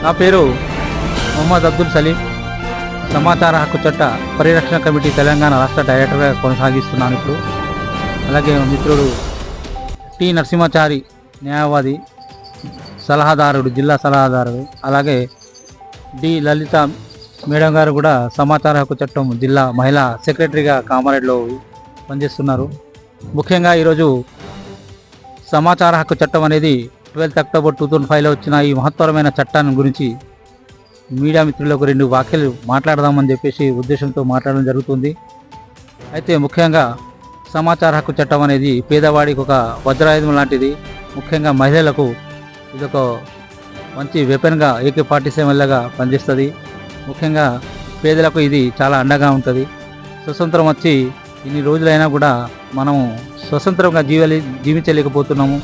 నా పేరు మొహమ్మద్ అబ్దుల్ సలీం. సమాచార హక్కు చట్ట పరిరక్షణ కమిటీ తెలంగాణ రాష్ట్ర డైరెక్టర్గా కొనసాగిస్తున్నాను ఇప్పుడు. అలాగే మిత్రుడు టి నరసింహాచారి, న్యాయవాది, సలహాదారుడు, జిల్లా సలహాదారుడు. అలాగే డి లలిత మేడం గారు కూడా సమాచార హక్కు చట్టం జిల్లా మహిళా సెక్రటరీగా కామారెడ్డిలో పనిచేస్తున్నారు. ముఖ్యంగా ఈరోజు సమాచార హక్కు చట్టం అనేది 12 అక్టోబర్ 2005లో వచ్చిన ఈ మహత్తరమైన చట్టాన్ని గురించి మీడియా మిత్రులకు 2 వాక్యాలు మాట్లాడదామని చెప్పేసి ఉద్దేశంతో మాట్లాడడం జరుగుతుంది. అయితే ముఖ్యంగా సమాచార హక్కు చట్టం అనేది పేదవాడికి ఒక వజ్రాయుధం లాంటిది. ముఖ్యంగా మహిళలకు ఇదొక మంచి వెపన్గా AK-47 లాగా పనిచేస్తుంది. ముఖ్యంగా పేదలకు ఇది చాలా అండగా ఉంటుంది. స్వతంత్రం వచ్చి ఇన్ని రోజులైనా కూడా మనం స్వతంత్రంగా జీవించలేకపోతున్నాము.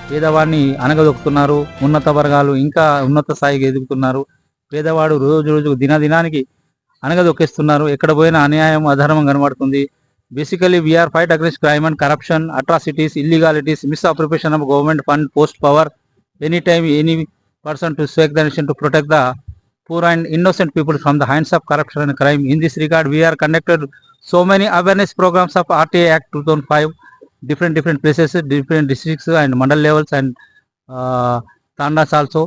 పేదవాడిని అనగదొక్కుతున్నారు. ఉన్నత వర్గాలు ఇంకా ఉన్నత స్థాయికి ఎదుగుతున్నారు. పేదవాడు రోజు రోజు దినానికి అనగదొక్కేస్తున్నారు. ఎక్కడ పోయినా అన్యాయం, అధర్మం కనబడుతుంది. Basically we are fight against crime and corruption, atrocities, illegalities, misappropriation of government fund, post power, any time any person to sway the nation to protect the poor and innocent people from the hands of corruption and crime. In this regard, we are conducted so many awareness programs of RTA Act 2005, different places, different districts and mandal levels and tandas also.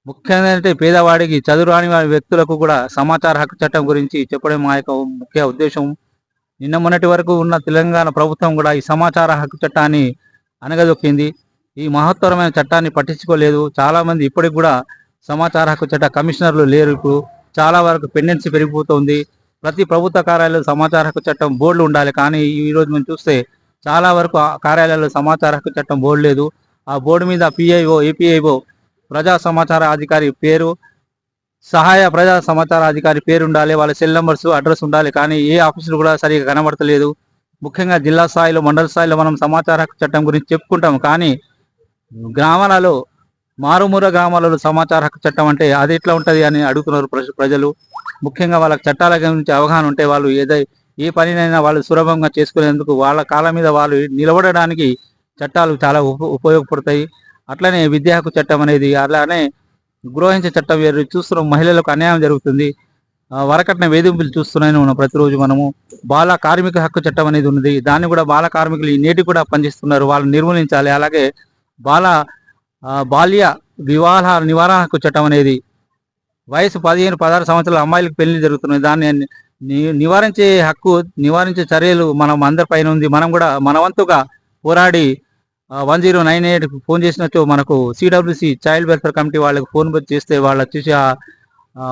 ముఖ్యంగా అంటే పేదవాడికి, చదువురాని వ్యక్తులకు కూడా సమాచార హక్కు చట్టం గురించి చెప్పడం మా యొక్క ముఖ్య ఉద్దేశం. నిన్న మొన్నటి వరకు ఉన్న తెలంగాణ ప్రభుత్వం కూడా ఈ సమాచార హక్కు చట్టాన్ని అనగదొక్కింది. ఈ మహత్తరమైన చట్టాన్ని పట్టించుకోలేదు. చాలామంది ఇప్పటికి కూడా సమాచార హక్కు చట్ట కమిషనర్లు లేరు. ఇప్పుడు చాలా వరకు పెండెన్సీ పెరిగిపోతుంది. ప్రతి ప్రభుత్వ కార్యాలయంలో సమాచార హక్కు చట్టం బోర్డులు ఉండాలి. కానీ ఈరోజు మనం చూస్తే చాలా వరకు కార్యాలయాల్లో సమాచార హక్కు చట్టం బోర్డు లేదు. ఆ బోర్డు మీద PIO, APIO, ప్రజా సమాచార అధికారి పేరు, సహాయ ప్రజా సమాచార అధికారి పేరు ఉండాలి. వాళ్ళ సెల్ నెంబర్స్, అడ్రస్ ఉండాలి. కానీ ఏ ఆఫీసులు కూడా సరిగా కనబడతలేదు. ముఖ్యంగా జిల్లా స్థాయిలో, మండల స్థాయిలో మనం సమాచార హక్కు చట్టం గురించి చెప్పుకుంటాం. కానీ గ్రామాలలో, మారుమూల గ్రామాలలో సమాచార హక్కు చట్టం అంటే అది ఎట్లా ఉంటుంది అని అడుగుతున్నారు ప్రజలు. ముఖ్యంగా వాళ్ళకి చట్టాల గురించి అవగాహన ఉంటే వాళ్ళు ఏ పనినైనా వాళ్ళు సులభంగా చేసుకునేందుకు, వాళ్ళ కాళ్ళ మీద వాళ్ళు నిలబడడానికి చట్టాలు చాలా ఉపయోగపడతాయి. అట్లనే విద్యా హక్కు చట్టం అనేది, అలానే గృహించే చట్టం వేరు. చూస్తున్నాం మహిళలకు అన్యాయం జరుగుతుంది. వరకట్న వేధింపులు చూస్తున్నాయి మనం ప్రతిరోజు. మనము బాల కార్మిక హక్కు చట్టం అనేది ఉన్నది. దాన్ని కూడా బాల కార్మికులు నేటికి కూడా పనిచేస్తున్నారు. వాళ్ళని నిర్మూలించాలి. అలాగే బాల్య వివాహ నివారణ హక్కు చట్టం అనేది, వయసు 15-16 సంవత్సరాల అమ్మాయిలకు పెళ్లి జరుగుతున్నాయి. దాన్ని నివారించే చర్యలు మనం అందరిపైన ఉంది. మనం కూడా మనవంతుగా పోరాడి 1098 ఫోన్ చేసినట్టు మనకు CWC చైల్డ్ వెల్ఫేర్ కమిటీ వాళ్ళకి ఫోన్ చేస్తే వాళ్ళు వచ్చేసి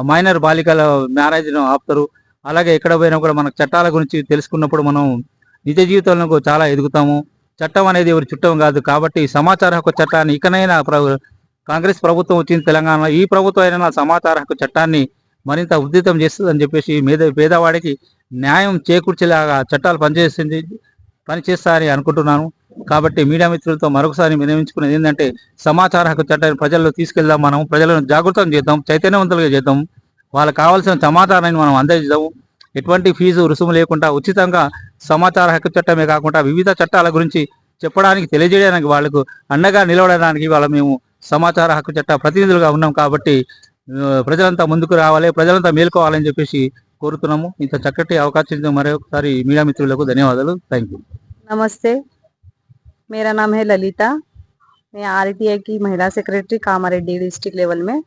మైనర్ బాలికల మ్యారేజ్ను ఆపుతారు. అలాగే ఎక్కడ పోయినా కూడా మనకు చట్టాల గురించి తెలుసుకున్నప్పుడు మనం నిజ జీవితంలో చాలా ఎదుగుతాము. చట్టం అనేది ఎవరి చుట్టం కాదు. కాబట్టి సమాచార హక్కు చట్టాన్ని ఇకనైనా కాంగ్రెస్ ప్రభుత్వం వచ్చింది తెలంగాణ, ఈ ప్రభుత్వం అయినా సమాచార హక్కు చట్టాన్ని మరింత ఉధృతం చేస్తుందని చెప్పేసి పేదవాడికి న్యాయం చేకూర్చేలాగా చట్టాలు పనిచేస్తారని అనుకుంటున్నాను. కాబట్టి మీడియా మిత్రులతో మరొకసారి విన్నవించుకునేది ఏంటంటే, సమాచార హక్కు చట్టాన్ని ప్రజల్లో తీసుకెళ్దాం. మనం ప్రజలను జాగృతం చేద్దాం, చైతన్యవంతులుగా చేద్దాం. వాళ్ళకి కావాల్సిన సమాచారాన్ని మనం అందజేద్దాం. ఎటువంటి ఫీజు రుసుము లేకుండా ఉచితంగా సమాచార హక్కు చట్టమే కాకుండా వివిధ చట్టాల గురించి చెప్పడానికి, తెలియజేయడానికి, వాళ్ళకు అండగా నిలవడానికి మేము సమాచార హక్కు చట్ట ప్రతినిధులుగా ఉన్నాం. కాబట్టి ప్రజలంతా ముందుకు రావాలి, ప్రజలంతా మేల్కోవాలని చెప్పేసి కోరుతున్నాము. ఇంత చక్కటి అవకాశం మరొకసారి మీడియా మిత్రులకు ధన్యవాదాలు. Thank you. नमस्ते, मेरा नाम है ललिता. मैं RTA की महिला सेक्रेटरी कामारेड्डी डिस्ट्रिक्ट लेवल में.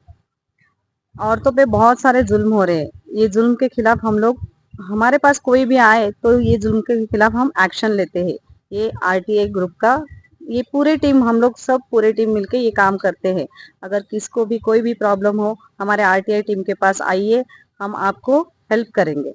औरतों पे बहुत सारे जुल्म हो रहे हैं. ये जुल्म के खिलाफ हम लोग, हमारे पास कोई भी आए तो ये जुल्म के खिलाफ हम एक्शन लेते हैं. ये RTA ग्रुप का ये पूरे टीम, हम लोग सब पूरे टीम मिलके ये काम करते हैं. अगर किसको भी कोई भी प्रॉब्लम हो, हमारे RTA टीम के पास आइए, हम आपको हेल्प करेंगे.